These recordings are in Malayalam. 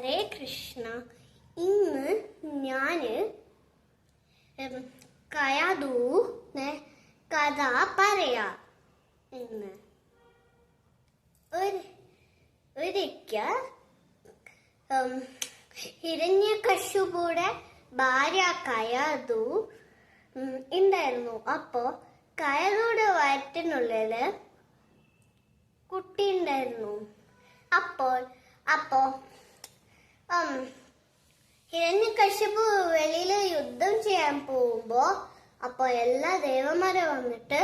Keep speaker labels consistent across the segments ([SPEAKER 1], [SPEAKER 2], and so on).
[SPEAKER 1] ഹരേ കൃഷ്ണ. ഇന്ന് ഞാന് കയതു കഥ പറയാ. ഇന്ന് ഒരിക്കൽ ഹിരണ്യകശിപുയുടെ ഭാര്യ കയതു ഉണ്ടായിരുന്നു. അപ്പോ കയതുയുടെ വയറ്റിനുള്ളില് കുട്ടി ഉണ്ടായിരുന്നു. അപ്പോ ഹിരണ്യകശിപു വെളിയില് യുദ്ധം ചെയ്യാൻ പോകുമ്പോ എല്ലാ ദേവന്മാരും വന്നിട്ട്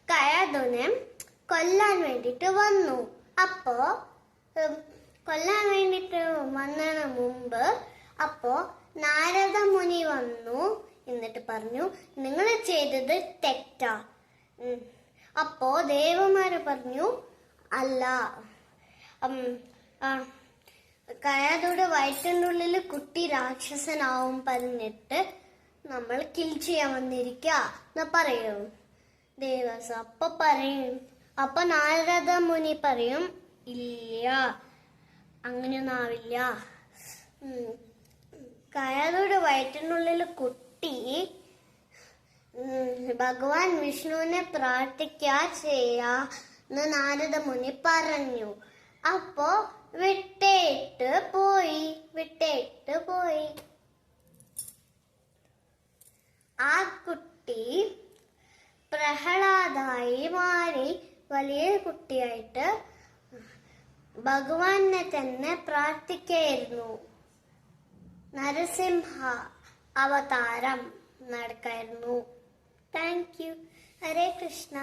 [SPEAKER 1] കയതുനെ കൊല്ലാൻ വേണ്ടിട്ട് വന്നു. കൊല്ലാൻ വേണ്ടിട്ട് വന്നതിന് മുമ്പ് നാരദ മുനി വന്നു. എന്നിട്ട് പറഞ്ഞു, നിങ്ങൾ ചെയ്തത് തെറ്റാ. ദേവന്മാര് പറഞ്ഞു, അല്ല, കയതുയുടെ വയറ്റിൻ്റെ ഉള്ളില് കുട്ടി രാക്ഷസനാവും പറഞ്ഞിട്ട് നമ്മൾ കിൽ ചെയ്യാൻ വന്നിരിക്ക പറയും ദേവസ്. നാരദ മുനി പറയും, ഇല്ല, അങ്ങനെയൊന്നും ആവില്ല. കയതുയുടെ വയറ്റിനുള്ളിൽ കുട്ടി ഭഗവാൻ വിഷ്ണുവിനെ പ്രാർത്ഥിക്കാ ചെയ്യാന്ന് നാരദ മുനി പറഞ്ഞു. അപ്പോ വിട്ടേട്ട് പോയി. ആ കുട്ടി പ്രഹ്ലാദായി മാറി വലിയ കുട്ടിയായിട്ട് ഭഗവാനെ തന്നെ പ്രാർത്ഥിക്കായിരുന്നു. നരസിംഹ അവതാരം നടക്കായിരുന്നു. Thank you. ഹരേ കൃഷ്ണ.